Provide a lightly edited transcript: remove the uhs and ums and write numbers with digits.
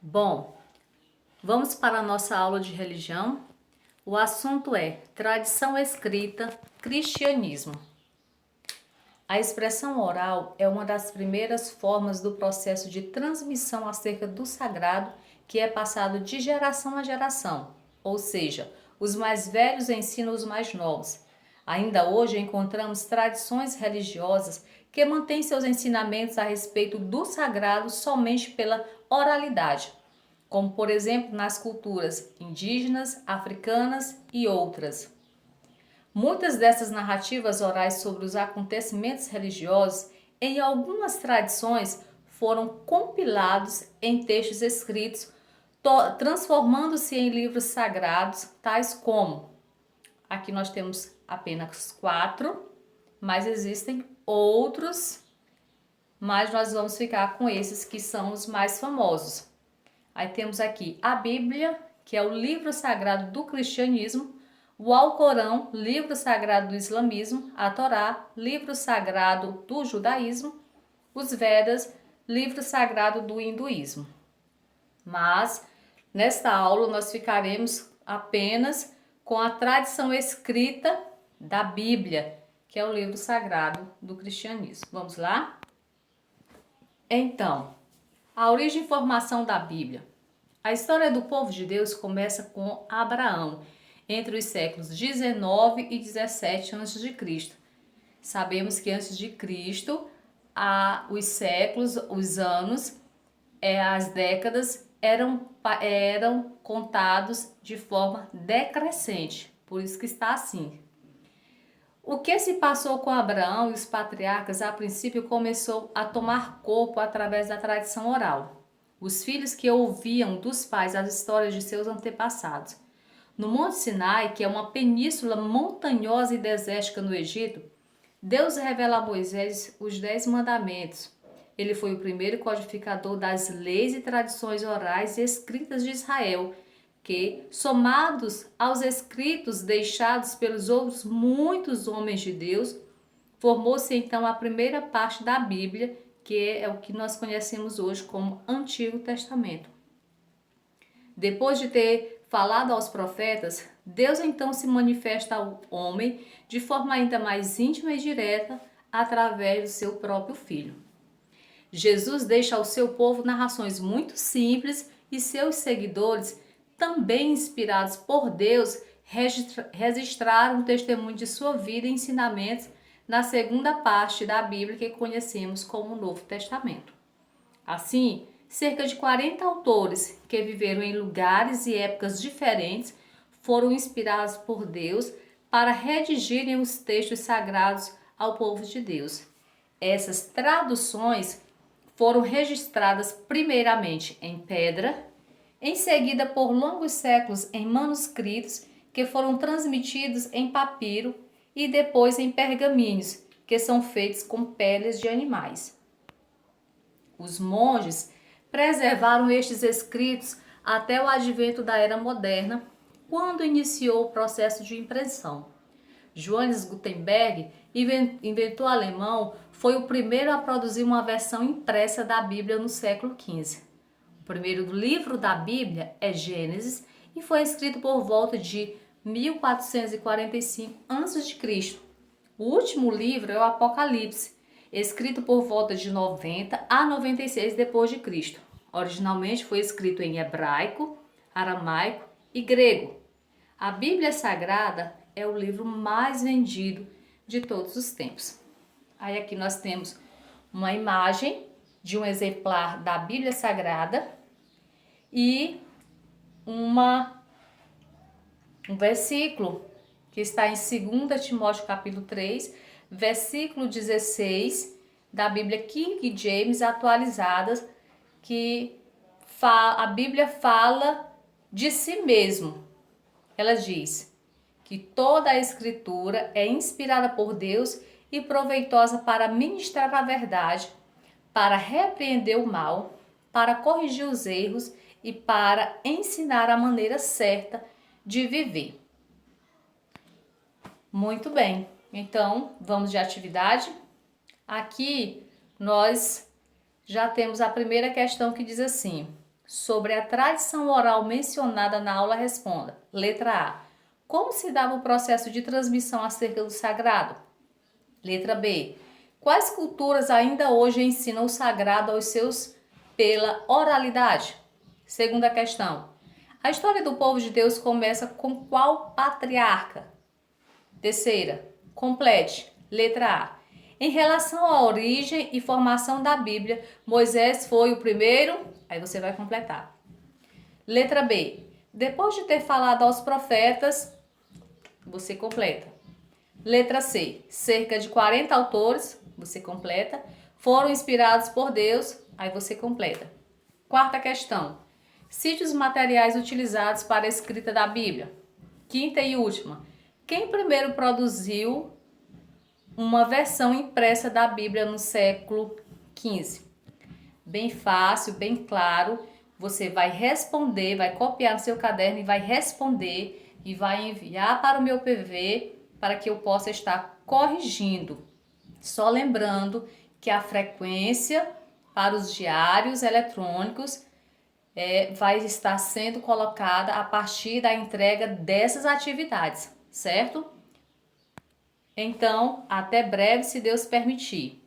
Bom, vamos para a nossa aula de religião. O assunto é tradição escrita, cristianismo. A expressão oral é uma das primeiras formas do processo de transmissão acerca do sagrado que é passado de geração a geração, ou seja, os mais velhos ensinam os mais novos. Ainda hoje encontramos tradições religiosas que mantêm seus ensinamentos a respeito do sagrado somente pela oralidade, como por exemplo nas culturas indígenas, africanas e outras. Muitas dessas narrativas orais sobre os acontecimentos religiosos, em algumas tradições, foram compilados em textos escritos, transformando-se em livros sagrados, tais como, aqui nós temos apenas 4, mas existem outros, mas nós vamos ficar com esses que são os mais famosos. Aí temos aqui a Bíblia, que é o livro sagrado do cristianismo, o Alcorão, livro sagrado do islamismo, a Torá, livro sagrado do judaísmo, os Vedas, livro sagrado do hinduísmo. Mas nesta aula nós ficaremos apenas com a tradição escrita da Bíblia, que é o livro sagrado do cristianismo. Vamos lá? Então, a origem e formação da Bíblia. A história do povo de Deus começa com Abraão, entre os séculos 19 e 17 a.C. Sabemos que antes de Cristo, os séculos, os anos, as décadas eram contados de forma decrescente, por isso que está assim. O que se passou com Abraão e os patriarcas a princípio começou a tomar corpo através da tradição oral. Os filhos que ouviam dos pais as histórias de seus antepassados. No Monte Sinai, que é uma península montanhosa e desértica no Egito, Deus revela a Moisés os 10 mandamentos. Ele foi o primeiro codificador das leis e tradições orais e escritas de Israel, que, somados aos escritos deixados pelos outros muitos homens de Deus, formou-se então a primeira parte da Bíblia, que é o que nós conhecemos hoje como Antigo Testamento. Depois de ter falado aos profetas, Deus então se manifesta ao homem de forma ainda mais íntima e direta através do seu próprio Filho. Jesus deixa ao seu povo narrações muito simples e seus seguidores, também inspirados por Deus, registraram o testemunho de sua vida e ensinamentos na segunda parte da Bíblia que conhecemos como o Novo Testamento. Assim, cerca de 40 autores que viveram em lugares e épocas diferentes foram inspirados por Deus para redigirem os textos sagrados ao povo de Deus. Essas traduções foram registradas primeiramente em pedra, em seguida por longos séculos em manuscritos que foram transmitidos em papiro e depois em pergaminhos, que são feitos com peles de animais. Os monges preservaram estes escritos até o advento da Era Moderna, quando iniciou o processo de impressão. Johannes Gutenberg, inventor alemão, foi o primeiro a produzir uma versão impressa da Bíblia no século XV. O primeiro livro da Bíblia é Gênesis e foi escrito por volta de 1445 a.C. O último livro é o Apocalipse, escrito por volta de 90 a 96 d.C. Originalmente foi escrito em hebraico, aramaico e grego. A Bíblia Sagrada é o livro mais vendido de todos os tempos. Aí aqui nós temos uma imagem de um exemplar da Bíblia Sagrada e um versículo que está em 2 Timóteo capítulo 3, versículo 16 da Bíblia King James atualizada, que a Bíblia fala de si mesmo. Ela diz que toda a Escritura é inspirada por Deus e proveitosa para ministrar a verdade, para repreender o mal, para corrigir os erros e para ensinar a maneira certa de viver. Muito bem, então vamos de atividade. Aqui nós já temos a primeira questão que diz assim: sobre a tradição oral mencionada na aula, responda. Letra A. Como se dava o processo de transmissão acerca do sagrado? Letra B. Quais culturas ainda hoje ensinam o sagrado aos seus pela oralidade? Segunda questão. A história do povo de Deus começa com qual patriarca? Terceira. Complete. Letra A. Em relação à origem e formação da Bíblia, Moisés foi o primeiro? Aí você vai completar. Letra B. Depois de ter falado aos profetas, você completa. Letra C. Cerca de 40 autores, você completa, foram inspirados por Deus, aí você completa. Quarta questão. Cite os materiais utilizados para a escrita da Bíblia. Quinta e última. Quem primeiro produziu uma versão impressa da Bíblia no século XV? Bem fácil, bem claro. Você vai responder, vai copiar no seu caderno e vai responder e vai enviar para o meu PV para que eu possa estar corrigindo. Só lembrando que a frequência para os diários eletrônicos vai estar sendo colocada a partir da entrega dessas atividades, certo? Então, até breve, se Deus permitir.